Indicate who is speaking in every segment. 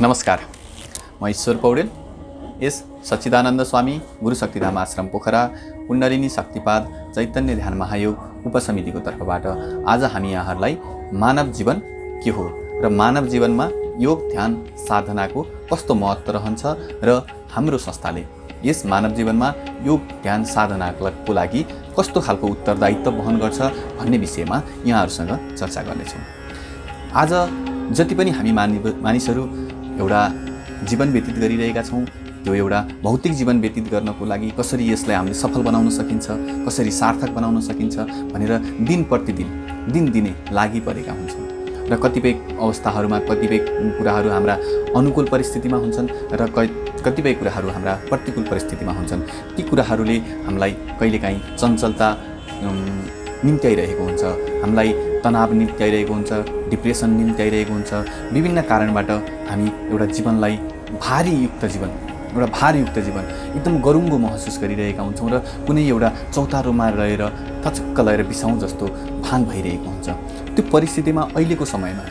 Speaker 1: नमस्कार, म ईश्वर पौडेल। यस सच्चिदानन्द स्वामी गुरु शक्तिधाम आश्रम पोखरा कुण्डलिनी शक्तिपाद चैतन्य ध्यान महायोग उपसमितिको तर्फबाट आज हामी यहाँहरूलाई मानव जीवन के हो र मानव जीवनमा योग ध्यान साधनाको कस्तो महत्त्व रहन्छ र हाम्रो संस्थाले यस मानव जीवनमा योग ध्यान साधनाको लागि कस्तो खालको उत्तरदायित्व वहन गर्छ भन्ने विषयमा यहाँहरूसँग चर्चा गर्नेछौँ। आज जति पनि हामी मानिसहरू एउटा जीवन व्यतीत गरिरहेका छौँ, त्यो एउटा भौतिक जीवन व्यतीत गर्नको लागि कसरी यसलाई हामीले सफल बनाउन सकिन्छ, कसरी सार्थक बनाउन सकिन्छ भनेर दिन प्रतिदिन दिनदिनै लागि परेका हुन्छौँ र कतिपय अवस्थाहरूमा कतिपय कुराहरू हाम्रा अनुकूल परिस्थितिमा हुन्छन् र कतिपय कुराहरू हाम्रा प्रतिकूल परिस्थितिमा हुन्छन्। ती कुराहरूले हामीलाई कहिलेकाहीँ चञ्चलता निम्त्याइरहेको हुन्छ, हामीलाई तनाव निम्त्याइरहेको हुन्छ, डिप्रेसन निम्त्याइरहेको हुन्छ। विभिन्न कारणबाट हामी एउटा जीवनलाई भारयुक्त जीवन एकदम गरुङ्गो महसुस गरिरहेका हुन्छौँ र कुनै एउटा चौतारोमा रहेर थचक्क लगाएर बिसाउँ जस्तो भान भइरहेको हुन्छ। त्यो परिस्थितिमा अहिलेको समयमा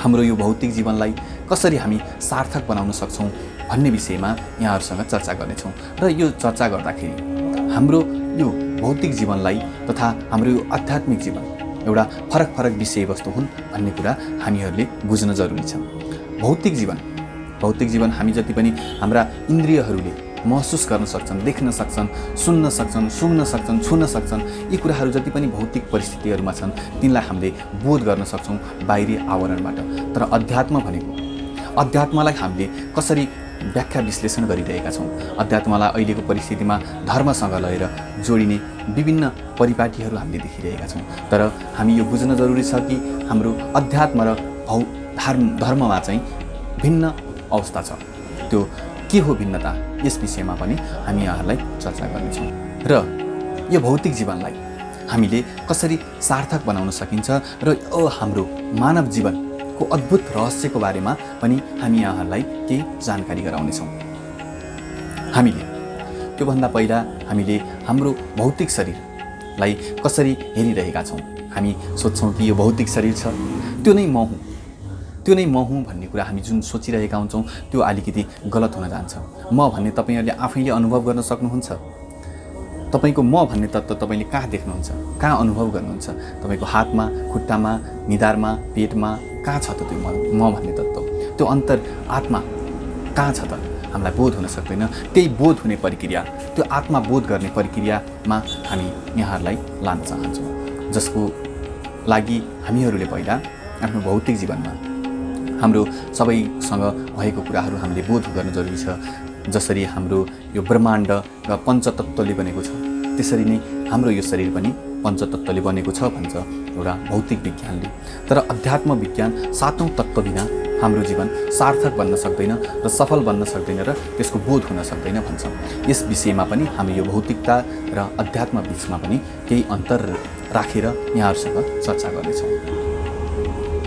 Speaker 1: हाम्रो यो भौतिक जीवनलाई कसरी हामी सार्थक बनाउन सक्छौँ भन्ने विषयमा यहाँहरूसँग चर्चा गर्नेछौँ। र यो चर्चा गर्दाखेरि हाम्रो यो भौतिक जीवनलाई तथा हाम्रो यो आध्यात्मिक जीवन एउटा फरक विषयवस्तु हुन् भन्ने कुरा हामीहरूले बुझ्न जरुरी छ। भौतिक जीवन हामी जति पनि हाम्रा इन्द्रियहरूले महसुस गर्न सक्छन्, देख्न सक्छन्, सुन्न सक्छन्, सुँघ्न सक्छन्, छुन सक्छन्, यी कुराहरू जति पनि भौतिक परिस्थितिहरूमा छन् तिनलाई हामीले बोध गर्न सक्छौँ बाहिरी आवरणबाट। तर अध्यात्मलाई हामीले कसरी व्याख्या विश्लेषण गरिरहेका छौँ, अध्यात्मलाई अहिलेको परिस्थितिमा धर्मसँग लगेर जोडिने विभिन्न परिपाटीहरू हामीले देखिरहेका छौँ। तर हामी यो बुझ्न जरुरी छ कि हाम्रो अध्यात्म र धर्ममा चाहिँ भिन्न अवस्था छ। त्यो के हो भिन्नता, यस विषयमा पनि हामी यहाँहरूलाई चर्चा गर्नेछौँ। र यो भौतिक जीवनलाई हामीले कसरी सार्थक बनाउन सकिन्छ र हाम्रो मानव जीवनको अद्भुत रहस्यको बारेमा पनि हामी यहाँहरूलाई केही जानकारी गराउनेछौँ। हामीले त्योभन्दा पहिला हामीले हाम्रो भौतिक शरीरलाई कसरी हेरिरहेका छौँ। हामी सोच्छौँ कि यो भौतिक शरीर छ, त्यो नै म हुँ भन्ने कुरा हामी जुन सोचिरहेका हुन्छौँ त्यो अलिकति गलत हुन जान्छ। म भन्ने तपाईँहरूले आफैले अनुभव गर्न सक्नुहुन्छ। तपाईँको म भन्ने तत्त्व तपाईँले कहाँ देख्नुहुन्छ, कहाँ अनुभव गर्नुहुन्छ? तपाईँको हातमा, खुट्टामा, निधारमा, पेटमा कहाँ छ त त्यो म भन्ने तत्त्व? त्यो अन्तर आत्मा कहाँ छ त? हामीलाई बोध हुन सक्दैन। त्यही बोध हुने प्रक्रिया, त्यो आत्मा बोध गर्ने प्रक्रियामा हामी यहाँहरूलाई लान चाहन्छौँ, जसको लागि हामीहरूले पहिला आफ्नो भौतिक जीवनमा हाम्रो सबैसँग भएको कुराहरू हामीले बोध गर्न जरुरी छ। जसरी हाम्रो यो ब्रह्माण्ड र पञ्चतत्त्वले बनेको छ, त्यसरी नै हाम्रो यो शरीर पनि पञ्चतत्त्वले बनेको छ भन्छ एउटा भौतिक विज्ञानले। तर अध्यात्म विज्ञान सातौँ तत्त्व बिना हाम्रो जीवन सार्थक बन्न सक्दैन र सफल बन्न सक्दैन र त्यसको बोध हुन सक्दैन भन्छ। यस विषयमा पनि हामी यो भौतिकता र अध्यात्म बिचमा पनि केही अन्तर राखेर यहाँहरूसँग चर्चा गर्नेछौँ।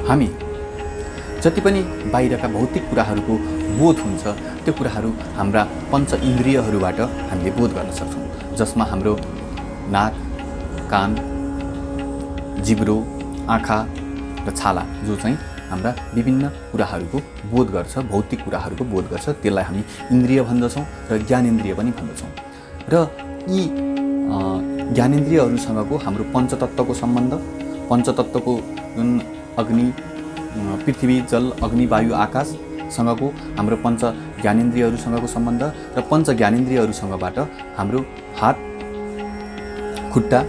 Speaker 1: हामी जति पनि बाहिरका भौतिक कुराहरूको बोध हुन्छ त्यो कुराहरू हाम्रा पञ्च इन्द्रियहरूबाट हामीले बोध गर्न सक्छौँ, जसमा हाम्रो नाक, कान, जिब्रो, आँखा र छाला जो चाहिँ हाम्रा विभिन्न कुराहरूको बोध गर्छ, भौतिक कुराहरूको बोध गर्छ, त्यसलाई हामी इन्द्रिय भन्दछौँ र ज्ञानेन्द्रिय पनि भन्दछौँ। र यी ज्ञानेन्द्रियहरूसँगको हाम्रो पञ्चतत्त्वको सम्बन्ध, पञ्चतत्त्वको जुन अग्नि, पृथ्वी, जल, अग्नि, वायु, आकाशसँगको हाम्रो पञ्च ज्ञानेन्द्रियहरूसँगको सम्बन्ध र पञ्च ज्ञानेन्द्रियहरूसँगबाट हाम्रो हात, खुट्टा,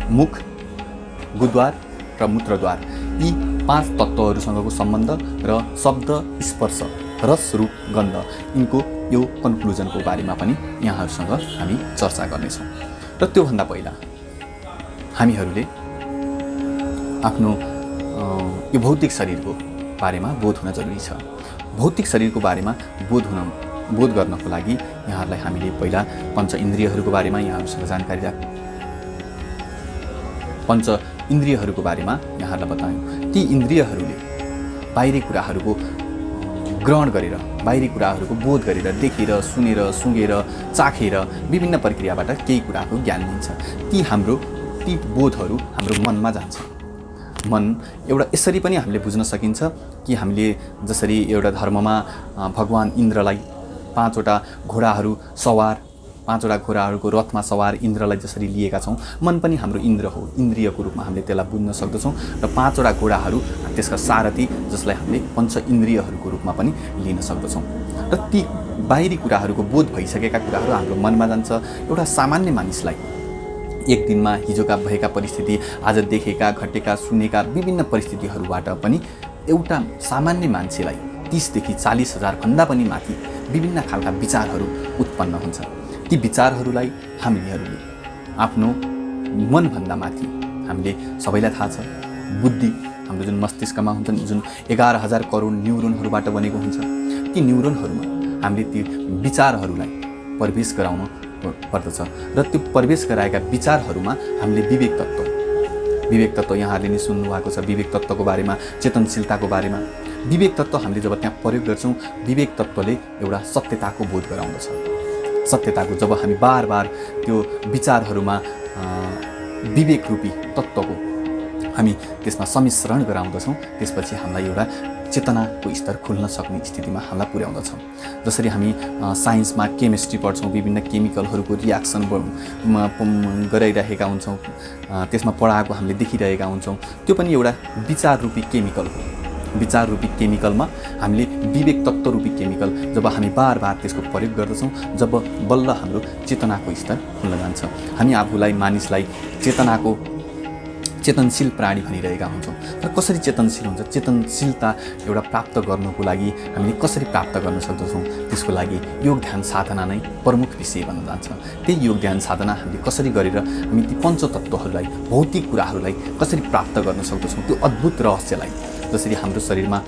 Speaker 1: मुख, गुद्वार र मूत्रद्वार, यी 5 तत्त्वहरूसँगको सम्बन्ध र शब्द, स्पर्श, रस, रूप, गन्ध, यिनको यो कन्क्लुजनको बारेमा पनि यहाँहरूसँग हामी चर्चा गर्नेछौँ। र त्योभन्दा पहिला हामीहरूले आफ्नो यो भौतिक शरीरको बारेमा बोध हुन जरुरी छ। भौतिक शरीरको बारेमा बोध गर्नको लागि यहाँहरूलाई हामीले पहिला पञ्च इन्द्रियहरूको बारेमा यहाँहरूसँग जानकारी पञ्च इन्द्रियहरूको बारेमा यहाँहरूलाई बतायौँ। ती इन्द्रियहरूले बाहिरी कुराहरूको ग्रहण गरेर, बाहिरी कुराहरूको बोध गरेर, देखेर, सुनेर, सुँगेर, चाखेर विभिन्न प्रक्रियाबाट केही कुराको ज्ञान लिन्छ। ती बोधहरू हाम्रो मनमा जान्छ। मन एउटा यसरी पनि हामीले बुझ्न सकिन्छ कि हामीले जसरी एउटा धर्ममा भगवान इन्द्रलाई 5वटा घोडाहरू सवार 5वटा घोडाहरूको रथमा सवार इन्द्रलाई जसरी लिएका छौँ, मन पनि हाम्रो इन्द्र हो, इन्द्रियको रूपमा हामीले त्यसलाई बुझ्न सक्दछौँ। र 5वटा घोडाहरू त्यसका सारथी जसलाई हामीले पञ्च इन्द्रियहरूको रूपमा पनि लिन सक्दछौँ। र ती बाहिरी कुराहरूको बोध भइसकेका कुराहरू हाम्रो मनमा जान्छ। एउटा सामान्य मानिसलाई एक दिनमा हिजोका भएका परिस्थिति, आज देखेका घटेका सुनेका विभिन्न परिस्थितिहरूबाट पनि एउटा सामान्य मान्छेलाई 30 देखि 40 हजार भन्दा पनि माथि विभिन्न खालका विचारहरू उत्पन्न हुन्छ। ती विचारहरूलाई हामीहरूले आफ्नो मनभन्दा माथि हामीले सबैलाई थाहा छ, बुद्धि हाम्रो जुन मस्तिष्कमा हुन्छन्, जुन 11,000 करोड न्युरोनहरूबाट बनेको हुन्छ, ती न्युरोनहरूमा हामीले ती विचारहरूलाई प्रवेश गराउनु पर्दछ। र त्यो प्रवेश गराएका विचारहरूमा हामीले विवेक तत्त्व यहाँहरूले नि सुन्नुभएको छ, विवेक तत्त्वको बारेमा, चेतनशीलताको बारेमा। विवेक तत्त्व हामीले जब त्यहाँ प्रयोग गर्छौँ, विवेक तत्त्वले एउटा सत्यताको बोध गराउँदछ। सत्यताको जब हामी बार बार त्यो विचारहरूमा विवेक रूपी तत्त्वको हामी त्यसमा सम्मिश्रण गराउँदछौँ, त्यसपछि हामीलाई एउटा चेतनाको स्तर खुल्न सक्ने स्थितिमा हामीलाई पुर्याउँदछ। जसरी हामी साइन्समा केमिस्ट्री पढ्छौँ, विभिन्न केमिकलहरूको रियाक्सन गराइरहेका हुन्छौँ, त्यसमा पढाएको हामीले देखिरहेका हुन्छौँ, त्यो पनि एउटा विचार रूपी केमिकल हो। विचार रूपी केमिकलमा हामीले विवेक तत्त्व रूपी केमिकल जब हामी बार बार त्यसको प्रयोग गर्दछौँ, जब बल्ल हाम्रो चेतनाको स्तर खुल्न जान्छ। हामी आफूलाई मानिसलाई चेतनशील प्राणी भनिरहेका हुन्छौँ। तर कसरी चेतनशील हुन्छ, चेतनशीलता एउटा प्राप्त गर्नुको लागि हामीले कसरी प्राप्त गर्न सक्दछौँ, त्यसको लागि योग ध्यान साधना नै प्रमुख विषय बन्न जान्छ। त्यही योग ध्यान साधना हामीले कसरी गरेर हामी ती पञ्चतत्त्वहरूलाई, भौतिक कुराहरूलाई कसरी प्राप्त गर्न सक्दछौँ, त्यो अद्भुत रहस्यलाई जसरी हाम्रो शरीरमा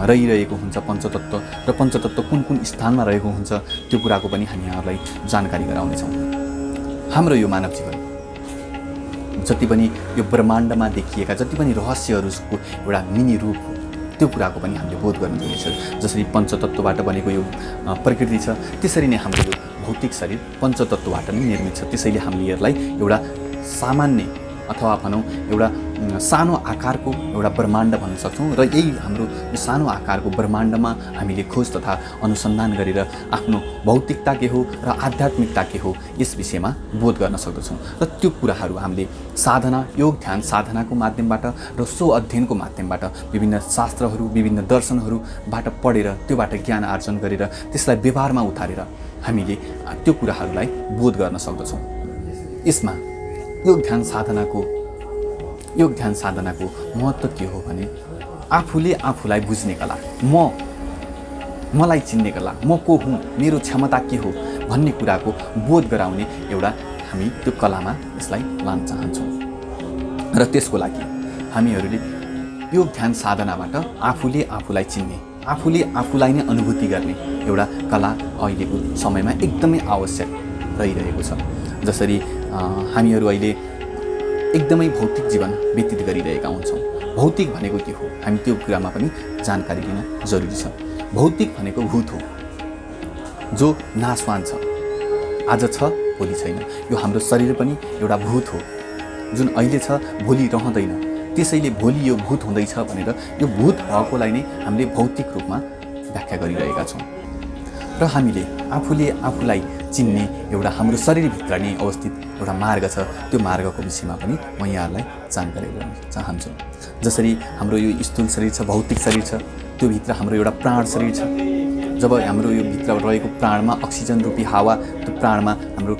Speaker 1: रहिरहेको हुन्छ पञ्चतत्त्व, र पञ्चतत्त्व कुन कुन स्थानमा रहेको हुन्छ, त्यो कुराको पनि हामी यहाँहरूलाई जानकारी गराउनेछौँ। हाम्रो यो मानव जीवन जति पनि यो ब्रह्माण्डमा देखिएका जति पनि रहस्यहरूको एउटा मिनी रूप हो, त्यो कुराको पनि हामीले बोध गर्न जरुरी छ। जसरी पञ्चतत्त्वबाट बनेको यो प्रकृति छ, त्यसरी नै हाम्रो यो भौतिक शरीर पञ्चतत्त्वबाट नै निर्मित छ। त्यसैले हामीले यसलाई एउटा सामान्य अथवा भनौँ एउटा सानो आकारको एउटा ब्रह्माण्ड भन्न सक्छौँ। र यही हाम्रो यो सानो आकारको ब्रह्माण्डमा हामीले खोज तथा अनुसन्धान गरेर आफ्नो भौतिकता के हो र आध्यात्मिकता के हो यस विषयमा बोध गर्न सक्दछौँ। र त्यो कुराहरू हामीले साधना, योग ध्यान साधनाको माध्यमबाट र सो अध्ययनको माध्यमबाट विभिन्न शास्त्रहरू, विभिन्न दर्शनहरूबाट पढेर त्योबाट ज्ञान आर्जन गरेर त्यसलाई व्यवहारमा उतारेर हामीले त्यो कुराहरूलाई बोध गर्न सक्दछौँ। यसमा योग ध्यान साधनाको महत्त्व के हो भने आफूले आफूलाई बुझ्ने कला, मलाई चिन्ने कला, म को हुँ, मेरो क्षमता के हो भन्ने कुराको बोध गराउने एउटा हामी त्यो कलामा यसलाई लान चाहन्छौँ। र त्यसको लागि हामीहरूले योग ध्यान साधनाबाट आफूले आफूलाई चिन्ने, आफूले आफूलाई नै अनुभूति गर्ने एउटा कला अहिलेको समयमा एकदमै आवश्यक रहिरहेको छ। जसरी हामीहरू अहिले एकदमै भौतिक जीवन व्यतीत गरिरहेका हुन्छौँ। भौतिक भनेको के हो, हामी त्यो कुरामा पनि जानकारी लिन जरुरी छ। भौतिक भनेको भूत हो, जो नाशवान छ, आज छ भोलि छैन। यो हाम्रो शरीर पनि एउटा भूत हो, जुन अहिले छ भोलि रहँदैन। त्यसैले भोलि यो भूत हुँदैछ भनेर यो भूत भएकोलाई नै हामीले भौतिक रूपमा व्याख्या गरिरहेका छौँ। र हामीले आफूले आफूलाई चिन्ने एउटा हाम्रो शरीरभित्र नै अवस्थित एउटा मार्ग छ। त्यो मार्गको विषयमा पनि म यहाँहरूलाई जानकारी गराउन चाहन्छु। जसरी हाम्रो यो स्थूल शरीर छ, भौतिक शरीर छ, त्यो भित्र हाम्रो एउटा प्राण शरीर छ। जब हाम्रो यो भित्र रहेको प्राणमा अक्सिजन रूपी हावा त्यो प्राणमा हाम्रो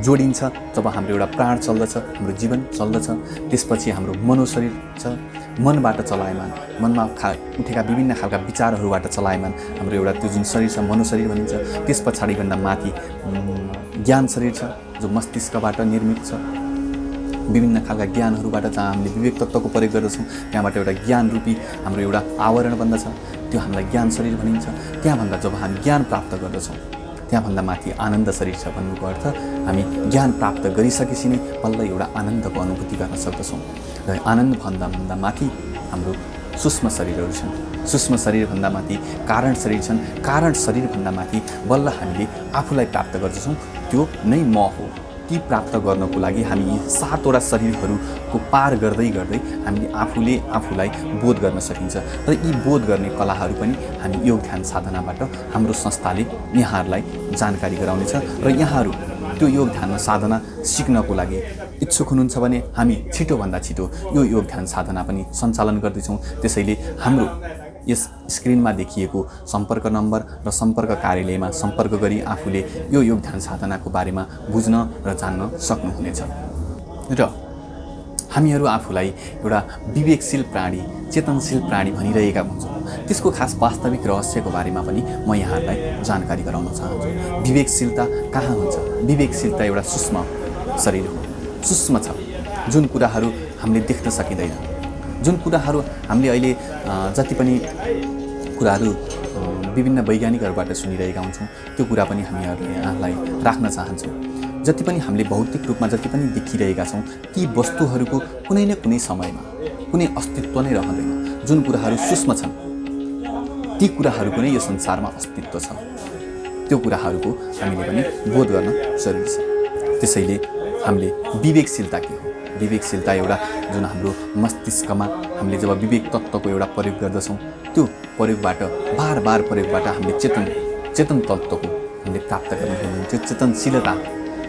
Speaker 1: जोडिन्छ, जब हाम्रो एउटा प्राण चल्दछ, हाम्रो जीवन चल्दछ, त्यसपछि हाम्रो मनोशरीर छ, मनबाट चलायमान, मनमा उठेका विभिन्न खालका विचारहरूबाट चलायमान हाम्रो एउटा त्यो जुन शरीर छ मनोशरीर भनिन्छ। त्यस पछाडिभन्दा माथि ज्ञान शरीर छ, जो मस्तिष्कबाट निर्मित छ। विभिन्न खालका ज्ञानहरूबाट जहाँ हामीले विवेक तत्त्वको प्रयोग गर्दछौँ, त्यहाँबाट एउटा ज्ञान रूपी हाम्रो एउटा आवरण बन्दछ, त्यो हामीलाई ज्ञान शरीर भनिन्छ। त्यहाँभन्दा जब हामी ज्ञान प्राप्त गर्दछौँ, त्यहाँभन्दा माथि आनन्द शरीर छ। भन्नुको अर्थ हामी ज्ञान प्राप्त गरिसकेपछि नै बल्ल एउटा आनन्दको अनुभूति गर्न सक्दछौँ। र आनन्दभन्दा माथि हाम्रो सूक्ष्म शरीरहरू छन्, सूक्ष्म शरीरभन्दा माथि कारण शरीर छन्, कारण शरीरभन्दा माथि बल्ल हामीले आफूलाई प्राप्त गर्दछौँ, त्यो नै म हो। ती प्राप्त गर्नको लागि हामी यी 7वटा शरीरहरूको पार गर्दै गर्दै हामीले आफूले आफूलाई बोध गर्न सकिन्छ। र यी बोध गर्ने कलाहरू पनि हामी योग ध्यान साधनाबाट हाम्रो संस्थाले यहाँहरूलाई जानकारी गराउनेछ। र यहाँहरू त्यो योग ध्यान साधना सिक्नको लागि इच्छुक हुनुहुन्छ भने हामी छिटोभन्दा छिटो यो योग ध्यान साधना पनि सञ्चालन गर्दैछौँ। त्यसैले हाम्रो यस स्क्रिनमा देखिएको सम्पर्क नम्बर र सम्पर्क कार्यालयमा सम्पर्क गरी आफूले यो योग ध्यान साधनाको बारेमा बुझ्न र जान्न सक्नुहुनेछ। र हामीहरू आफूलाई एउटा विवेकशील प्राणी, चेतनशील प्राणी भनिरहेका हुन्छौँ। त्यसको खास वास्तविक रहस्यको बारेमा पनि म यहाँहरूलाई जानकारी गराउन चाहन्छु। विवेकशीलता कहाँ हुन्छ? विवेकशीलता एउटा सूक्ष्म शरीर हो, सूक्ष्म छ। जुन कुराहरू हामीले देख्न सकिँदैन, जुन कुराहरू हामीले अहिले जति पनि कुराहरू विभिन्न वैज्ञानिकहरूबाट सुनिरहेका हुन्छौँ, त्यो कुरा पनि हामीहरूले यहाँलाई राख्न चाहन्छौँ। जति पनि हामीले भौतिक रूपमा जति पनि देखिरहेका छौँ, ती वस्तुहरूको कुनै न कुनै समयमा कुनै अस्तित्व नै रहँदैन। जुन कुराहरू सूक्ष्म छन्, ती कुराहरूको नै यो संसारमा अस्तित्व छ। त्यो कुराहरूको हामीले पनि बोध गर्न जरुरी छ। त्यसैले हामीले विवेकशीलता के हो? विवेकशीलता एउटा जुन हाम्रो मस्तिष्कमा हामीले जब विवेक तत्त्वको एउटा प्रयोग गर्दछौँ, त्यो प्रयोगबाट बार बार प्रयोगबाट हामीले चेतन तत्त्वको हामीले प्राप्त गर्नु। त्यो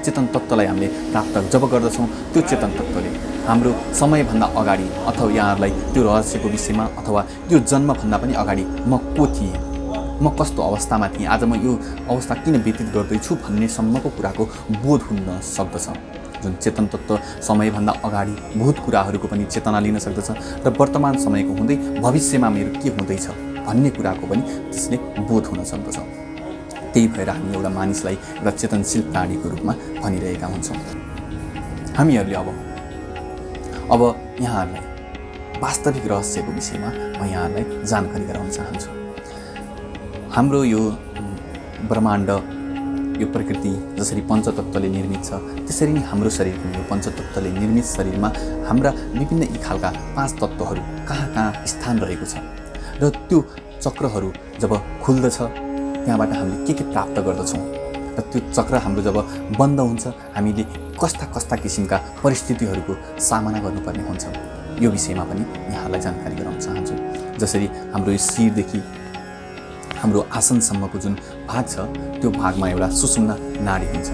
Speaker 1: चेतन तत्त्वलाई हामीले प्राप्त जब गर्दछौँ, त्यो चेतन तत्त्वले हाम्रो समयभन्दा अगाडि अथवा यहाँहरूलाई त्यो रहस्यको विषयमा अथवा यो जन्मभन्दा पनि अगाडि म को थिएँ, म कस्तो अवस्थामा थिएँ, आज म यो अवस्था किन व्यतीत गर्दैछु भन्नेसम्मको कुराको बोध हुन सक्दछ। जुन चेतन तत्त्व समयभन्दा अगाडि भूत कुराहरूको पनि चेतना लिन सक्दछ र वर्तमान समयको हुँदै भविष्यमा मेरो के हुँदैछ भन्ने कुराको पनि त्यसले बोध हुन सक्दछ। त्यही भएर हामी एउटा मानिसलाई एउटा चेतनशील प्राणीको रूपमा भनिरहेका हुन्छौँ। हामीहरूले अब यहाँहरूलाई वास्तविक रहस्यको विषयमा म यहाँहरूलाई जानकारी गराउन चाहन्छु। हाम्रो यो ब्रह्माण्ड, यो प्रकृति जसरी पञ्चतत्त्वले निर्मित छ, त्यसरी नै हाम्रो शरीर पनि यो पञ्चतत्त्वले निर्मित शरीरमा हाम्रा विभिन्न यी खालका 5 तत्त्वहरू कहाँ स्थान रहेको छ। र त्यो चक्रहरू जब खुल्दछ, त्यहाँबाट हामीले के प्राप्त गर्दछौँ र त्यो चक्र हाम्रो जब बन्द हुन्छ, हामीले कस्ता किसिमका परिस्थितिहरूको सामना गर्नुपर्ने हुन्छ, यो विषयमा पनि यहाँलाई जानकारी गराउन चाहन्छु। जसरी हाम्रो यो शिरदेखि हाम्रो आसनसम्मको जुन भाग छ, त्यो भागमा एउटा सुषुम्ना नाडी हुन्छ।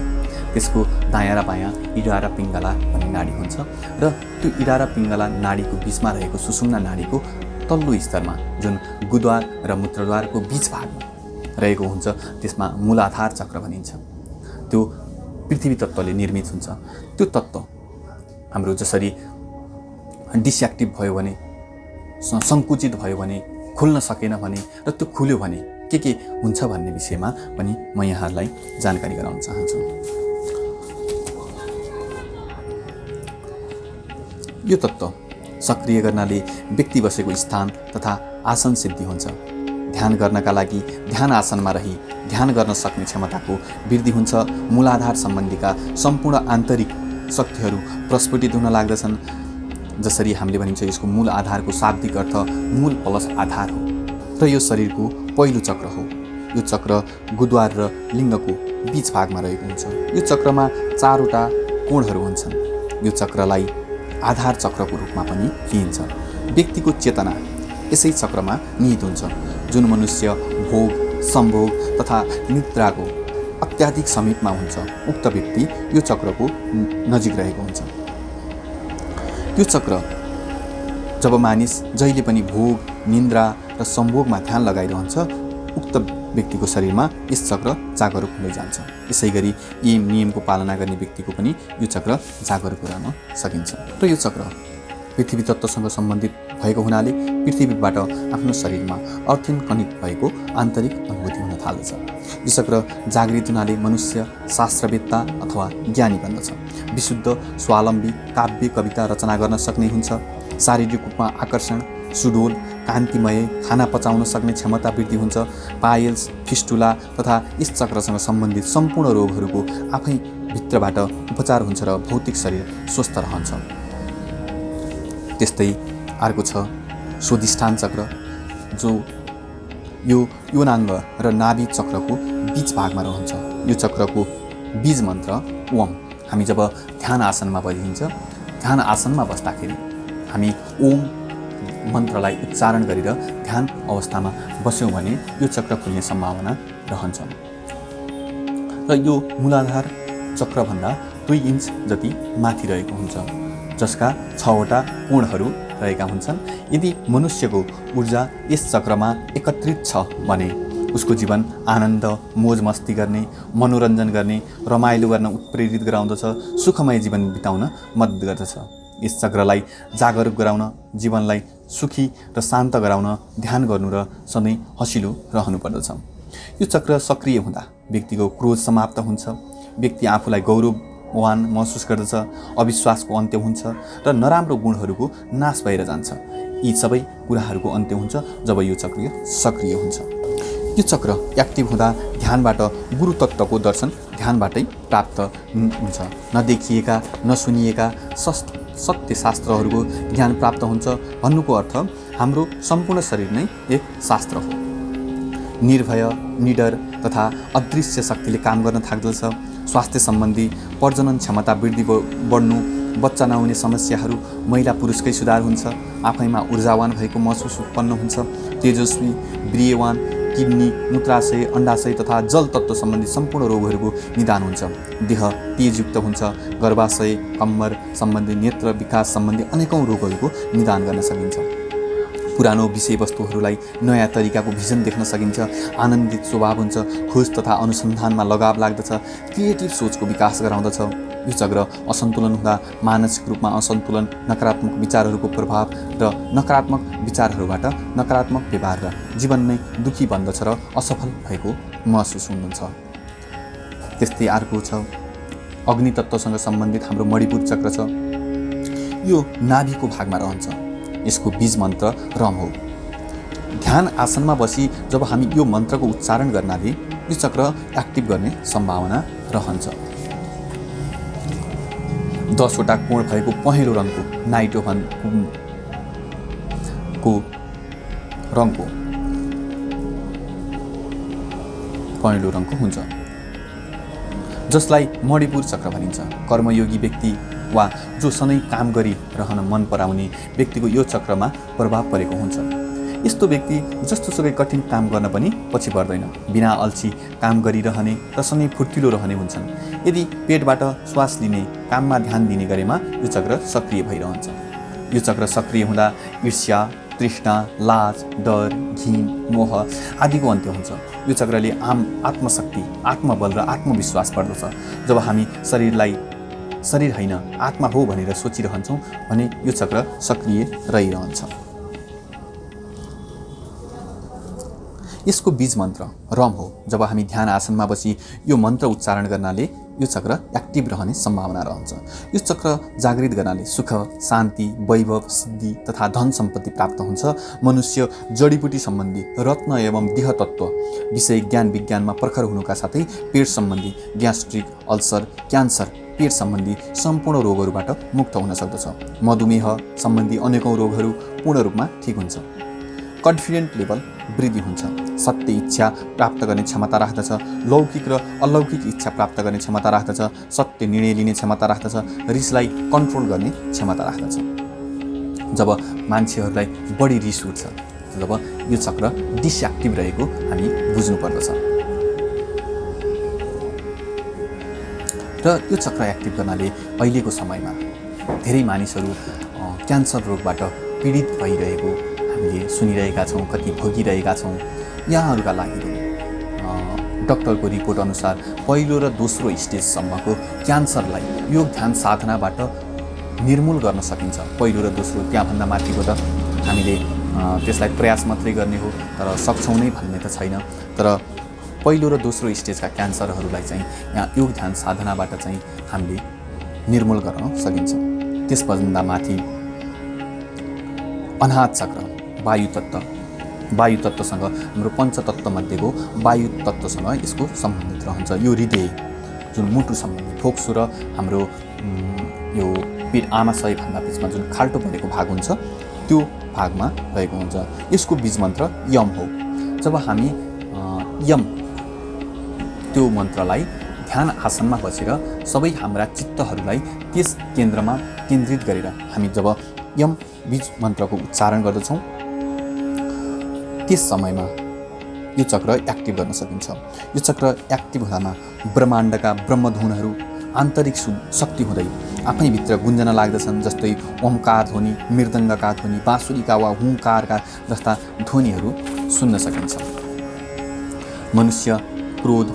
Speaker 1: त्यसको दायाँ र बायाँ इडा र पिङ्गला भन्ने नाडी हुन्छ र त्यो इडा र पिङ्गला नाडीको बिचमा रहेको सुषुम्ना नाडीको तल्लो स्तरमा जुन गुद्वार र मूत्रद्वारको बीच भागमा रहेको हुन्छ, त्यसमा मूलाधार चक्र भनिन्छ। त्यो पृथ्वी तत्त्वले निर्मित हुन्छ। त्यो तत्त्व हाम्रो जसरी डिसएक्टिभ भयो भने, सङ्कुचित भयो भने, खुल्न सकेन भने र त्यो खुल्यो भने के हुन्छ भन्ने विषयमा पनि म यहाँहरूलाई जानकारी गराउन चाहन्छु। यो तत्त्व सक्रिय गर्नाले व्यक्ति बसेको स्थान तथा आसन सिद्धि हुन्छ। ध्यान गर्नका लागि ध्यान आसनमा रही ध्यान गर्न सक्ने क्षमताको वृद्धि हुन्छ। मूलाधार सम्बन्धीका सम्पूर्ण आन्तरिक शक्तिहरू प्रस्फुटित हुन लाग्दछन्। जसरी हामीले भनिन्छ, यसको मूल आधारको शाब्दिक अर्थ मूल प्लस आधार हो र यो शरीरको पहिलो चक्र हो। यो चक्र गुद्वार र लिङ्गको बीच भागमा रहेको हुन्छ। यो चक्रमा 4वटा कोणहरू हुन्छन्। यो चक्रलाई आधार चक्रको रूपमा पनि लिइन्छ। व्यक्तिको चेतना यसै चक्रमा निहित हुन्छ। जुन मनुष्य भोग, सम्भोग तथा निद्राको अत्याधिक समीपमा हुन्छ, उक्त व्यक्ति यो चक्रको नजिक रहेको हुन्छ। यो चक्र जब मानिस जहिले पनि भोग, निन्द्रा र सम्भोगमा ध्यान लगाइरहन्छ, उक्त व्यक्तिको शरीरमा यस चक्र जागरुक हुँदै जान्छ। यसै गरी यी नियमको पालना गर्ने व्यक्तिको पनि यो चक्र जागरुक रहन सकिन्छ। र यो चक्र पृथ्वी तत्त्वसँग सम्बन्धित भएको हुनाले पृथ्वीबाट आफ्नो शरीरमा अर्थिन कनेक्ट भएको आन्तरिक अनुभूति हुन थाल्दछ। यो चक्र जागृत हुनाले मनुष्य शास्त्रवेत्ता अथवा ज्ञानी बन्दछ। विशुद्ध स्वावलम्बी काव्य कविता रचना गर्न सक्ने हुन्छ। शारीरिक रूपमा आकर्षण, सुडोल, कान्तिमय, खाना पचाउन सक्ने क्षमता वृद्धि हुन्छ। पाइल्स, फिस्टुला तथा यस चक्रसँग सम्बन्धित सम्पूर्ण रोगहरूको आफै भित्रबाट उपचार हुन्छ र भौतिक शरीर स्वस्थ रहन्छ। त्यस्तै अर्को छ स्वाधिष्ठान चक्र, जो यो योनाङ्ग र नाभि चक्रको बीच भागमा रहन्छ। यो चक्रको बीज मन्त्र ओम हामी जब ध्यान आसनमा बसिन्छ, ध्यान आसनमा बस्दाखेरि हामी ओम मन्त्रलाई उच्चारण गरेर ध्यान अवस्थामा बस्यौँ भने यो चक्र खुल्ने सम्भावना रहन्छ। र यो मूलाधार चक्रभन्दा 2 इन्च जति माथि रहेको हुन्छ, जसका 6वटा कोणहरू रहेका हुन्छन्। यदि मनुष्यको ऊर्जा यस चक्रमा एकत्रित छ भने उसको जीवन आनन्द, मोज मस्ती गर्ने, मनोरञ्जन गर्ने, रमाइलो गर्न उत्प्रेरित गराउँदछ, सुखमय जीवन बिताउन मद्दत गर्दछ। यस चक्रलाई जागरुक गराउन, जीवनलाई सुखी र शान्त गराउन ध्यान गर्नु र सधैँ हँसिलो रहनुपर्दछ। यो चक्र सक्रिय हुँदा व्यक्तिको क्रोध समाप्त हुन्छ, व्यक्ति आफूलाई गौरववान महसुस गर्दछ, अविश्वासको अन्त्य हुन्छ र नराम्रो गुणहरूको नाश भएर जान्छ। यी सबै कुराहरूको अन्त्य हुन्छ जब यो चक्र सक्रिय हुन्छ। यो चक्र एक्टिभ हुँदा ध्यानबाट गुरु तत्त्वको दर्शन ध्यानबाटै प्राप्त हुन्छ। नदेखिएका, नसुनिएका सत्य शास्त्रहरूको ज्ञान प्राप्त हुन्छ। भन्नुको अर्थ हाम्रो सम्पूर्ण शरीर नै एक शास्त्र हो। निर्भय, निडर तथा अदृश्य शक्तिले काम गर्न थाल्दछ। स्वास्थ्य सम्बन्धी, प्रजनन क्षमता वृद्धि बढ्नु, बच्चा नहुने समस्याहरू, महिला पुरुषकै सुधार हुन्छ। आफैमा ऊर्जावान भएको महसुस उत्पन्न हुन्छ। तेजस्वी, वीर्यवान, किडनी, मूत्राशय, अण्डाशय तथा जल तत्त्व सम्बन्धी सम्पूर्ण रोगहरूको निदान हुन्छ। देह तेजयुक्त हुन्छ। गर्भाशय, कम्मर सम्बन्धी, नेत्र विकास सम्बन्धी अनेकौँ रोगहरूको निदान गर्न सकिन्छ। पुरानो विषयवस्तुहरूलाई नयाँ तरिकाको भिजन देख्न सकिन्छ। आनन्दित स्वभाव हुन्छ। खोज तथा अनुसन्धानमा लगाव लाग्दछ। क्रिएटिभ सोचको विकास गराउँदछ। यो चक्र असन्तुलन हुँदा मानसिक रूपमा असन्तुलन, नकारात्मक विचारहरूको प्रभाव र नकारात्मक विचारहरूबाट नकारात्मक व्यवहार र जीवन नै दुःखी बन्दछ र असफल भएको महसुस हुन्छ। त्यस्तै अर्को छ अग्नि तत्त्वसँग सम्बन्धित हाम्रो मणिपुर चक्र छ। यो नाभिको भागमा रहन्छ। यसको बीज मन्त्र रम हो। ध्यान आसनमा बसी जब हामी यो मन्त्रको उच्चारण गर्नाले यो चक्र एक्टिभ गर्ने सम्भावना रहन्छ। 10वटा कोण भएको पहेँलो रङको नाइट्रोफनको रङको पहेँलो रङको हुन्छ, जसलाई मणिपुर चक्र भनिन्छ। कर्मयोगी व्यक्ति वा जो सधैँ काम गरिरहन मन पराउने व्यक्तिको यो चक्रमा प्रभाव परेको हुन्छ। यस्तो व्यक्ति जस्तोसुकै कठिन काम गर्न पनि पछि पर्दैन, बिना अल्छी काम गरिरहने र सधैँ फुर्तिलो रहने हुन्छन्। यदि पेटबाट श्वास लिने, काममा ध्यान दिने गरेमा यो चक्र सक्रिय भइरहन्छ। यो चक्र सक्रिय हुँदा ईर्ष्या, तृष्णा, लाज, डर, घिन, मोह आदिको अन्त्य हुन्छ। यो चक्रले आत्मशक्ति, आत्मबल र आत्मविश्वास बढ्दछ। जब हामी शरीर होइन आत्मा हो भनेर सोचिरहन्छौँ भने यो चक्र सक्रिय रहिरहन्छ। यसको बीज मन्त्र रम हो। जब हामी ध्यान आसनमा बसी यो मन्त्र उच्चारण गर्नाले यो चक्र एक्टिभ रहने सम्भावना रहन्छ। यो चक्र जागृत गर्नाले सुख, शान्ति, वैभव, सिद्धि तथा धन सम्पत्ति प्राप्त हुन्छ। मनुष्य जडीबुटी सम्बन्धी, रत्न एवं देह तत्त्व विषय ज्ञान विज्ञानमा प्रखर हुनुका साथै पेट सम्बन्धी, ग्यास्ट्रिक, अल्सर, क्यान्सर, पेट सम्बन्धी सम्पूर्ण रोगहरूबाट मुक्त हुन सक्दछ। मधुमेह सम्बन्धी अनेकौँ रोगहरू पूर्ण रूपमा ठिक हुन्छ। कन्फिडेन्ट लेभल वृद्धि हुन्छ। सत्य इच्छा प्राप्त गर्ने क्षमता राख्दछ। लौकिक र अलौकिक इच्छा प्राप्त गर्ने क्षमता राख्दछ। सत्य निर्णय लिने क्षमता राख्दछ। रिसलाई कन्ट्रोल गर्ने क्षमता राख्दछ। जब मान्छेहरूलाई बढी रिस उठ्छ, जब यो चक्र डिसएक्टिभ रहेको हामी बुझ्नुपर्दछ। र यो चक्र एक्टिभ गर्नाले अहिलेको समयमा धेरै मानिसहरू क्यान्सर रोगबाट पीडित भइरहेको हामीले सुनिरहेका छौँ, कति भोगिरहेका छौँ। यहाँहरूका लागि डाक्टरको रिपोर्ट अनुसार पहिलो र दोस्रो स्टेजसम्मको क्यान्सरलाई योग ध्यान साधनाबाट निर्मूल गर्न सकिन्छ। पहिलो र दोस्रो, त्यहाँभन्दा माथिको त हामीले त्यसलाई प्रयास मात्रै गर्ने हो, तर सक्छौँ नै भन्ने त छैन। तर पहिलो र दोस्रो स्टेजका क्यान्सरहरूलाई चाहिँ यहाँ योग ध्यान साधनाबाट चाहिँ हामीले निर्मूल गर्न सकिन्छ। त्यसभन्दा माथि अनाहत चक्र, वायु तत्त्वसँग हाम्रो पञ्चतत्त्वमध्येको वायु तत्त्वसँग यसको सम्बन्धित रहन्छ। यो हृदय जुन मुटु सम्बन्धी, फोक्सो र हाम्रो यो पेट आमाशयभन्दा बिचमा जुन खाल्टो परेको भाग हुन्छ त्यो भागमा रहेको हुन्छ। यसको बीज मन्त्र यम हो। जब हामी यम त्यो मन्त्रलाई ध्यान आसनमा बसेर सबै हाम्रा चित्तहरूलाई त्यस केन्द्रमा केन्द्रित गरेर हामी जब यम बीज मन्त्रको उच्चारण गर्दछौँ त्यस समयमा यो चक्र एक्टिभ गर्न सकिन्छ। यो चक्र एक्टिभ हुँदामा ब्रह्माण्डका ब्रह्मधुनहरू आन्तरिक शक्ति हुँदै आफैभित्र गुन्जन लाग्दछन्। जस्तै ओमकार ध्वनि, मृदङ्गका ध्वनि, बाँसुरीका वा हुङ्कारका जस्ता ध्वनिहरू सुन्न सकिन्छ। मनुष्य क्रोध,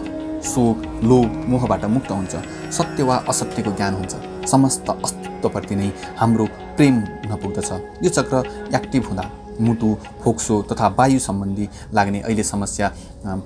Speaker 1: शोक, लोभ, मोहबाट मुक्त हुन्छ। सत्य वा असत्यको ज्ञान हुन्छ। समस्त अस्तित्वप्रति नै हाम्रो प्रेम हुन पुग्दछ। यो चक्र एक्टिभ हुँदा मुटु, फोक्सो तथा वायु सम्बन्धी लाग्ने अहिले समस्या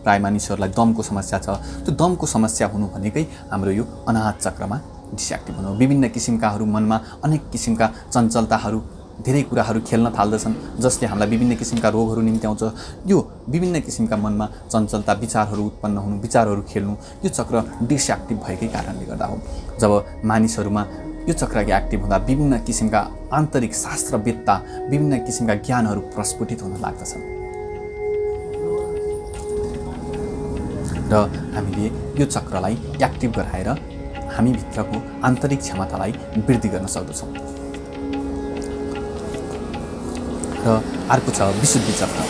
Speaker 1: प्राय मानिसहरूलाई दमको समस्या छ। त्यो दमको समस्या हुनु भनेकै हाम्रो यो अनाहत चक्रमा डिसएक्टिभ हुनु। विभिन्न किसिमकाहरू मनमा अनेक किसिमका चञ्चलताहरू, धेरै कुराहरू खेल्न थाल्दछन् जसले हामीलाई विभिन्न किसिमका रोगहरू निम्त्याउँछ। यो विभिन्न किसिमका मनमा चञ्चलता, विचारहरू उत्पन्न हुनु, विचारहरू खेल्नु यो चक्र डिसएक्टिभ भएकै कारणले गर्दा हो। जब मानिसहरूमा यो चक्र एक्टिभ हुँदा विभिन्न किसिमका आन्तरिक शास्त्रवेत्ता, विभिन्न किसिमका ज्ञानहरू प्रस्फुटित हुन लाग्दछन् र हामीले यो चक्रलाई एक्टिभ गराएर हामीभित्रको आन्तरिक क्षमतालाई वृद्धि गर्न सक्दछौँ। र अर्को छ विशुद्धि चक्र,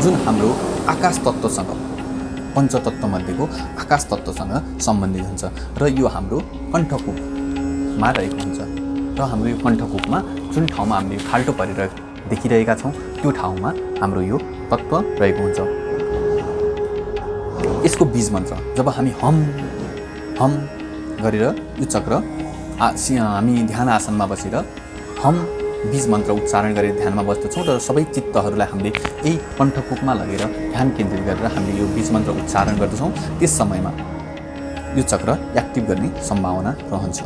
Speaker 1: जुन हाम्रो आकाश तत्त्वसँग, पञ्चतत्त्वमध्येको आकाश तत्त्वसँग सम्बन्धित हुन्छ र यो हाम्रो कण्ठकुपमा रहेको हुन्छ। र हाम्रो यो कण्ठकुपमा जुन ठाउँमा हामीले खाल्टो परेर देखिरहेका छौँ त्यो ठाउँमा हाम्रो यो तत्त्व रहेको हुन्छ। यसको बीज मन्त्र जब हामी हम हम गरेर यो चक्र हामी ध्यान आसनमा बसेर हम बीज मन्त्र उच्चारण गरेर ध्यानमा बस्दछौँ र सबै चित्तहरूलाई हामीले यही कण्ठकुपमा लगेर ध्यान केन्द्रित गरेर हामीले यो बीज मन्त्र उच्चारण गर्दछौँ। त्यस समयमा यो चक्र एक्टिभ गर्ने सम्भावना रहन्छ।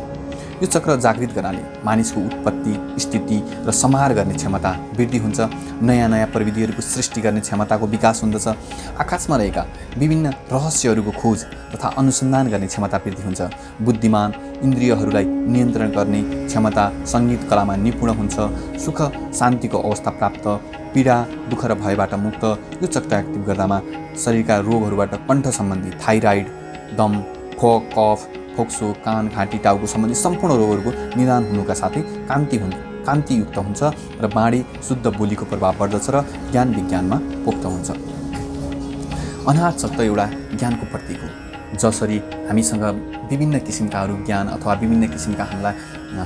Speaker 1: यो चक्र जागृत गर्नाले मानिसको उत्पत्ति, स्थिति र संहार गर्ने क्षमता वृद्धि हुन्छ। नयाँ नयाँ प्रविधिहरूको सृष्टि गर्ने क्षमताको विकास हुँदछ। आकाशमा रहेका विभिन्न रहस्यहरूको खोज तथा अनुसन्धान गर्ने क्षमता वृद्धि हुन्छ। बुद्धिमान, इन्द्रियहरूलाई नियन्त्रण गर्ने क्षमता, सङ्गीत कलामा निपुण हुन्छ। सुख शान्तिको अवस्था प्राप्त, पीडा, दुःख र भयबाट मुक्त। यो चक्र एक्टिभ गर्दामा शरीरका रोगहरूबाट कण्ठ सम्बन्धी, थाइराइड, दम, कफ, फोक्सो, कान, घाँटी, टाउको सम्बन्धी सम्पूर्ण रोगहरूको निदान हुनुका साथै कान्तियुक्त हुन्छ र बाणी शुद्ध बोलीको प्रभाव बढ्दछ र ज्ञान विज्ञानमा पोख्त हुन्छ। अनाहत चक्र एउटा ज्ञानको प्रतीक हो। जसरी हामीसँग विभिन्न किसिमकाहरू ज्ञान अथवा विभिन्न किसिमका हामीलाई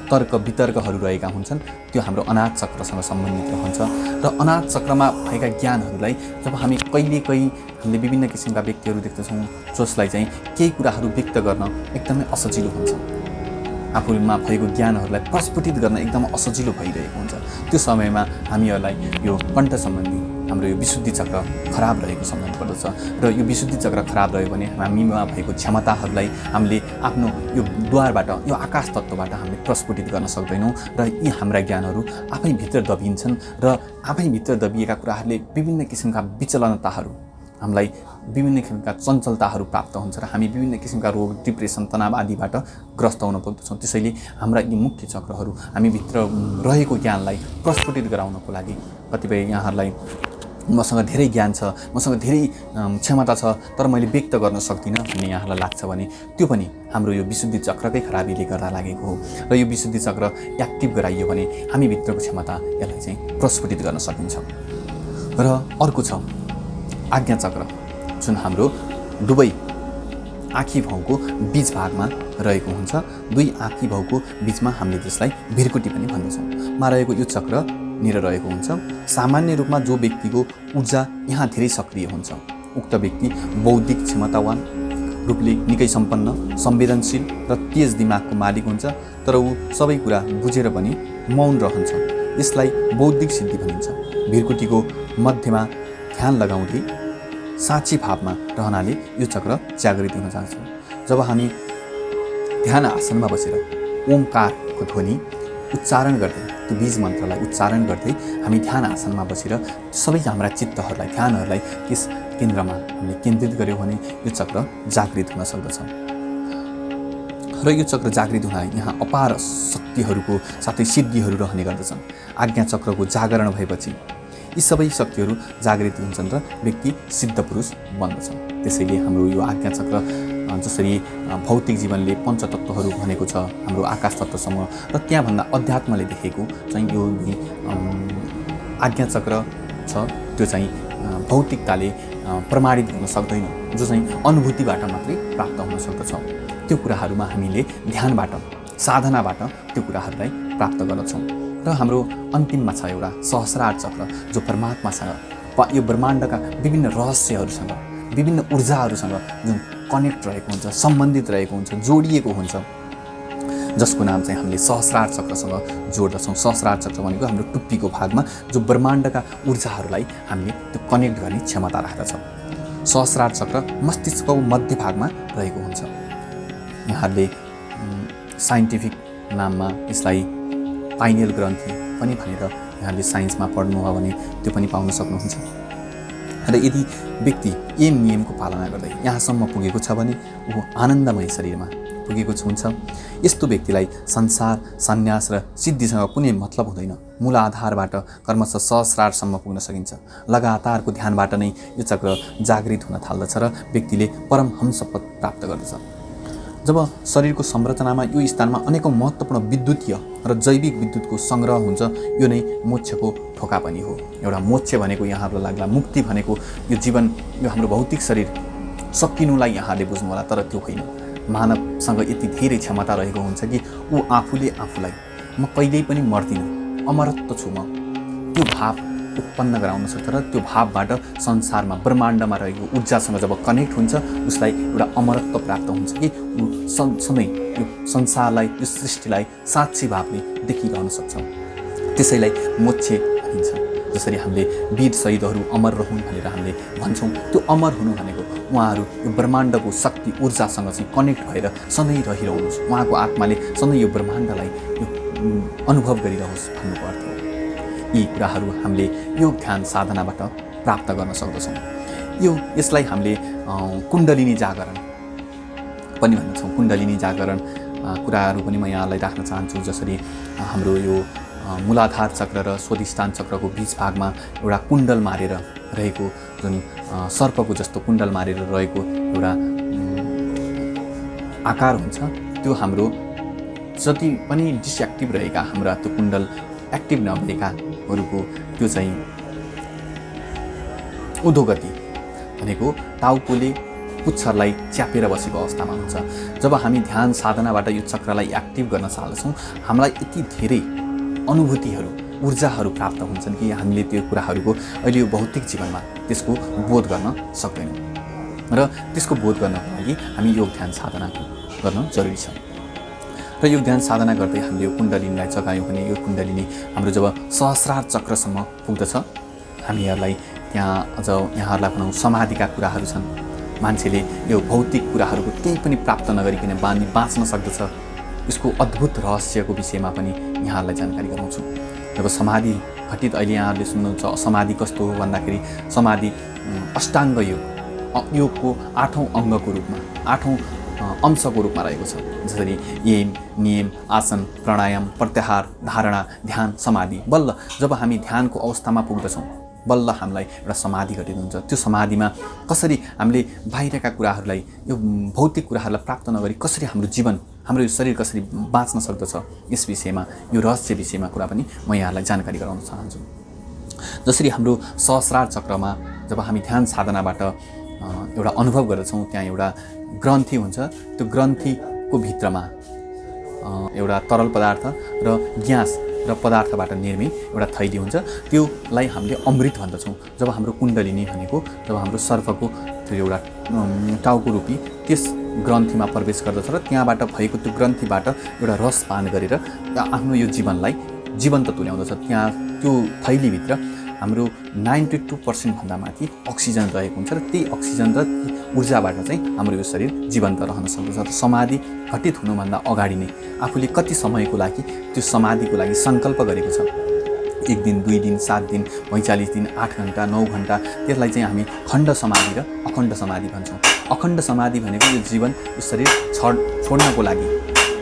Speaker 1: तर्क वितर्कहरू रहेका हुन्छन् त्यो हाम्रो अनाहत चक्रसँग सम्बन्धित रहन्छ। र अनाहत चक्रमा भएका ज्ञानहरूलाई जब हामी कहिलेकाहीँ हामीले विभिन्न किसिमका व्यक्तिहरू देख्दछौँ जसलाई चाहिँ केही कुराहरू व्यक्त गर्न एकदमै असजिलो हुन्छ, आफूमा भएको ज्ञानहरूलाई प्रस्फुटित गर्न एकदम असजिलो भइरहेको हुन्छ। त्यो समयमा हामीहरूलाई यो कण्ठ सम्बन्धी हाम्रो यो विशुद्धि चक्र खराब रहेको सम्झनु पर्दछ। र यो विशुद्धि चक्र खराब रह्यो भने हामीमा भएको क्षमताहरूलाई हामीले आफ्नो यो द्वारबाट, यो आकाश तत्त्वबाट हामीले प्रस्फुटित गर्न सक्दैनौँ र यी हाम्रा ज्ञानहरू आफैभित्र दबिन्छन् र आफैभित्र दबिएका कुराहरूले विभिन्न किसिमका विचलनताहरू, हामीलाई विभिन्न किसिमका चञ्चलताहरू प्राप्त हुन्छ र हामी विभिन्न किसिमका रोग, डिप्रेसन, तनाव आदिबाट ग्रस्त हुन पुग्दछौँ। त्यसैले हाम्रा यी मुख्य चक्रहरू हामीभित्र रहेको ज्ञानलाई प्रस्फुटित गराउनको लागि कतिपय यहाँहरूलाई मसँग धेरै ज्ञान छ, मसँग धेरै क्षमता छ तर मैले व्यक्त गर्न सक्दिनँ भन्ने यहाँलाई लाग्छ भने त्यो पनि हाम्रो यो विशुद्धि चक्रकै खराबीले गर्दा लागेको हो। र यो विशुद्धि चक्र एक्टिभ गराइयो भने हामीभित्रको क्षमता यसलाई चाहिँ प्रस्फुटित गर्न सकिन्छ। र अर्को छ आज्ञा चक्र, जुन हाम्रो दुवै आँखी भाउको बीच भागमा रहेको हुन्छ। दुई आँखी भाउको बीचमा हामीले त्यसलाई भिरकुटी पनि भन्दछौँ मा रहेको यो चक्र निर रहेको हुन्छ। सामान्य रूपमा जो व्यक्तिको ऊर्जा यहाँ धेरै सक्रिय हुन्छ उक्त व्यक्ति बौद्धिक क्षमतावान रूपले निकै सम्पन्न, संवेदनशील र तेज दिमागको मालिक हुन्छ। तर ऊ सबै कुरा बुझेर पनि मौन रहन्छ। यसलाई बौद्धिक सिद्धि भनिन्छ। भिरकुटीको मध्यमा ध्यान लगाउँदै साँची भावमा रहनाले यो चक्र जागृत हुन जान्छ। जब हामी ध्यान आसनमा बसेर ओमकारको ध्वनि उच्चारण गर्दै, त्यो बीज मन्त्रलाई उच्चारण गर्दै हामी ध्यान आसनमा बसेर सबै हाम्रा चित्तहरूलाई, ध्यानहरूलाई त्यस केन्द्रमा हामीले केन्द्रित गऱ्यौँ भने यो चक्र जागृत हुन सक्दछ। र यो चक्र जागृत हुँदा यहाँ अपार शक्तिहरूको साथै सिद्धिहरू रहने गर्दछन्। आज्ञा चक्रको जागरण भएपछि यी सबै शक्तिहरू जागृत हुन्छन् र व्यक्ति सिद्ध पुरुष बन्दछ। त्यसैले हाम्रो यो आज्ञा चक्र जसरी भौतिक जीवनले पञ्चतत्त्वहरू भनेको छ हाम्रो आकाश तत्त्वसँग, र त्यहाँभन्दा अध्यात्मले देखेको चाहिँ यो आज्ञाचक्र छ, त्यो चाहिँ भौतिकताले प्रमाणित गर्न सक्दैन, जो चाहिँ अनुभूतिबाट मात्रै प्राप्त हुन सक्दछ। त्यो कुराहरूमा हामीले ध्यानबाट, साधनाबाट त्यो कुराहरूलाई प्राप्त गर्दछौँ। र हाम्रो अन्तिममा छ एउटा सहस्रार चक्र, जो परमात्मासँग, यो ब्रह्माण्डका विभिन्न रहस्यहरूसँग, विभिन्न ऊर्जाहरूसँग जुन कनेक्ट रहेको हुन्छ, सम्बन्धित रहेको हुन्छ, जोडिएको हुन्छ, जसको नाम चाहिँ हामीले सहस्रार चक्रसँग जोड्दछौँ। सहस्रार चक्र भनेको हाम्रो टुप्पीको भागमा जो ब्रह्माण्डका ऊर्जाहरूलाई हामीले त्यो कनेक्ट गर्ने क्षमता राख्दछ। सहस्रार चक्र मस्तिष्कको मध्य भागमा रहेको हुन्छ। यहाँहरूले साइन्टिफिक नाममा यसलाई पाइनियल ग्रन्थि पनि भनेर यहाँले साइन्समा पढ्नुभयो भने त्यो पनि पाउन सक्नुहुन्छ। र यदि व्यक्ति एम नियमको पालना गर्दै यहाँसम्म पुगेको छ भने ऊ आनन्दमय शरीरमा पुगेको हुन्छ। यस्तो व्यक्तिलाई संसार, सन्यास र सिद्धिसँग कुनै मतलब हुँदैन। मूल आधारबाट क्रमशः सहस्रारसम्म पुग्न सकिन्छ। लगातारको ध्यानबाट नै यो चक्र जागृत हुन थाल्दछ र व्यक्तिले परमहंसपद प्राप्त गर्दछ। जब शरीरको संरचनामा यो स्थानमा अनेकौं महत्त्वपूर्ण विद्युतीय र जैविक विद्युतको सङ्ग्रह हुन्छ, यो नै मोक्षको ठोका पनि हो। एउटा मोक्ष भनेको यहाँहरूलाई लाग्ला मुक्ति भनेको यो जीवन, यो हाम्रो भौतिक शरीर सकिनुलाई यहाँले बुझ्नु होला, तर त्यो होइन। मानवसँग यति धेरै क्षमता रहेको हुन्छ कि ऊ आफूले आफूलाई म कहिल्यै पनि मर्दिनँ, अमरत्व छु म, त्यो भाव उत्पन्न गराउन सक्छ। र त्यो भावबाट संसारमा, ब्रह्माण्डमा रहेको ऊर्जासँग जब कनेक्ट हुन्छ, उसलाई एउटा अमरत्व प्राप्त हुन्छ कि ऊ सधैँ यो संसारलाई, यो सृष्टिलाई साक्षी भावले देखिरहन सक्छ। त्यसैलाई मोक्ष भनिन्छ। जसरी हामीले वीर शहीदहरू अमर रहन् भनेर हामीले भन्छौँ, त्यो अमर हुनु भनेको उहाँहरू यो ब्रह्माण्डको शक्ति ऊर्जासँग चाहिँ कनेक्ट भएर सधैँ रहिरहनुहोस्, उहाँको आत्माले सधैँ यो ब्रह्माण्डलाई यो अनुभव गरिरहोस् भन्नुको अर्थ हो। यी कुराहरू हामीले योग ध्यान साधनाबाट प्राप्त गर्न सक्दछौँ। यसलाई हामीले कुण्डलिनी जागरण पनि भन्छौँ। कुण्डलिनी जागरण कुराहरू पनि म यहाँलाई राख्न चाहन्छु। जसरी हाम्रो यो मूलाधार चक्र र स्वाधिष्ठान चक्रको बीच भागमा एउटा कुण्डल मारेर रहेको, जुन सर्पको जस्तो कुण्डल मारेर रहेको एउटा आकार हुन्छ, त्यो हाम्रो जति पनि डिसएक्टिभ रहेका हाम्रा त्यो कुण्डल एक्टिभ नभएकाहरूको त्यो चाहिँ उद्धोगति भनेको टाउकोले पुच्छरलाई च्यापेर बसेको अवस्थामा हुन्छ। जब हामी ध्यान साधनाबाट यो चक्रलाई एक्टिभ गर्न चाहन्छौँ, हामीलाई यति धेरै अनुभूतिहरू, ऊर्जाहरू प्राप्त हुन्छन् कि हामीले त्यो कुराहरूको अहिले यो भौतिक जीवनमा त्यसको बोध गर्न सक्दैनौँ। र त्यसको बोध गर्नको लागि हामी योग ध्यान साधना गर्न जरुरी छ। र योग ध्यान साधना गर्दै हामीले यो कुण्डलिनीलाई जगायौँ भने यो कुण्डलिनी हाम्रो जब सहस्रार चक्रसम्म पुग्दछ, हामीहरूलाई त्यहाँ अझ यहाँहरूलाई भनौँ समाधिका कुराहरू छन्। मान्छेले यो भौतिक कुराहरूको केही पनि प्राप्त नगरिकन बाँच्न सक्दछ। यसको अद्भुत रहस्यको विषयमा पनि यहाँहरूलाई जानकारी गराउँछु। जब समाधि घटित, अहिले यहाँहरूले सुन्नुहुन्छ समाधि कस्तो हो भन्दाखेरि, समाधि अष्टाङ्ग योगको 8औं अङ्गको रूपमा, 8औं अंशको रूपमा रहेको छ। जसरी यम, नियम, आसन, प्राणायाम, प्रत्याहार, धारणा, ध्यान, समाधि। बल्ल जब हामी ध्यानको अवस्थामा पुग्दछौँ, बल्ल हामीलाई एउटा समाधि घटित हुन्छ। त्यो समाधिमा कसरी हामीले बाहिरका कुराहरूलाई, यो भौतिक कुराहरूलाई प्राप्त नगरी कसरी हाम्रो जीवन, हाम्रो यो शरीर कसरी बाँच्न सक्दछ, यस विषयमा, यो रहस्य विषयमा कुरा पनि म यहाँलाई जानकारी गराउन चाहन्छु। जसरी हाम्रो सहस्रार चक्रमा जब हामी ध्यान साधनाबाट एउटा अनुभव गर्दछौँ, त्यहाँ एउटा ग्रन्थि हुन्छ। त्यो ग्रन्थिको भित्रमा एउटा तरल पदार्थ र ग्यास र पदार्थबाट निर्मित एउटा थैली हुन्छ। त्योलाई हामीले अमृत भन्दछौँ। जब हाम्रो कुण्डलिनी भनेको, जब हाम्रो सर्पको त्यो एउटा टाउको रूपी त्यस ग्रन्थिमा प्रवेश गर्दछ र त्यहाँबाट भएको त्यो ग्रन्थिबाट एउटा रस पान गरेर आफ्नो यो जीवनलाई जीवन्त तुल्याउँदछ। त्यहाँ त्यो थैलीभित्र हाम्रो 92% भन्दा माथि अक्सिजन रहेको हुन्छ र त्यही अक्सिजन र ऊर्जाबाट चाहिँ हाम्रो यो शरीर जीवन्त रहन सक्दछ। र समाधि घटित हुनुभन्दा अगाडि नै आफूले कति समयको लागि त्यो समाधिको लागि सङ्कल्प गरेको छ, 1 दिन, 2 दिन, 7 दिन, 45 दिन, 8 घन्टा, 9 घन्टा, त्यसलाई चाहिँ हामी खण्ड समाधि र अखण्ड समाधि भन्छौँ। अखण्ड समाधि भनेको यो जीवन, यो शरीर छोड्नको लागि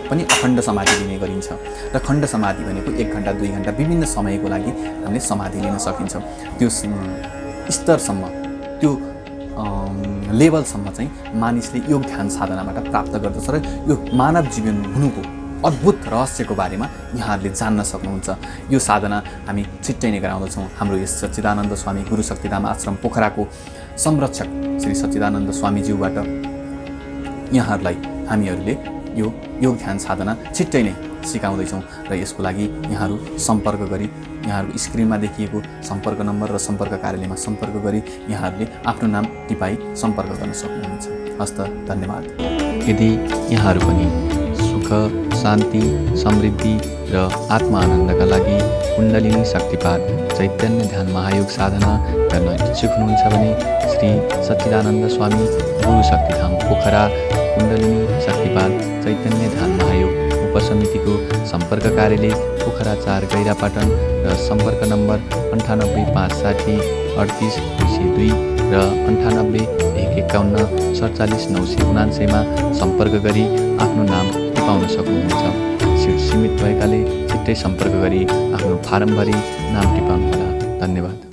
Speaker 1: पनि अखण्ड समाधि लिने गरिन्छ। र खण्ड समाधि भनेको 1 घन्टा, 2 घन्टा, विभिन्न समयको लागि हामीले समाधि लिन सकिन्छ। त्यो स्तरसम्म, त्यो लेभलसम्म चाहिँ मानिसले योग ध्यान साधनाबाट प्राप्त गर्दछ र यो मानव जीवन हुनुको अद्भुत रहस्यको बारेमा यहाँहरूले जान्न सक्नुहुन्छ। यो साधना हामी छिट्टै नै गराउँदछौँ। हाम्रो यस सच्चिदानन्द स्वामी गुरु शक्तिधाम आश्रम पोखराको संरक्षक श्री सच्चिदानन्द स्वामीज्यूबाट यहाँहरूलाई हामीहरूले यो योग ध्यान साधना छिट्टै नै सिकाउँदैछौँ र यसको लागि यहाँहरू सम्पर्क गरी यहाँहरू स्क्रिनमा देखिएको सम्पर्क नम्बर र सम्पर्क कार्यालयमा सम्पर्क गरी यहाँहरूले आफ्नो नाम टिपाई सम्पर्क गर्न सक्नुहुन्छ। हस्त धन्यवाद। यदि यहाँहरू पनि सुख, शान्ति, समृद्धि र आत्मा आनन्दका लागि कुण्डलिनी शक्तिपात चैतन्य ध्यान महायोग साधना गर्न इच्छुक हुनुहुन्छ भने श्री सच्चिदानन्द स्वामी गुरु शक्तिधाम पोखरा कुण्डलिनी शक्तिपात चैतन्य ध्यान महायोग उपसमितिको सम्पर्क कार्यालय पोखरा 4 गैरापाटन र सम्पर्क नम्बर 9856 38 202 र 98 151 47 979 मा सम्पर्क गरी आफ्नो नाम टिपाउन सक्नुहुन्छ। सिट सीमित भएकाले छिट्टै सम्पर्क गरी आफ्नो फारम भरी नाम टिपाउनुहोला। धन्यवाद।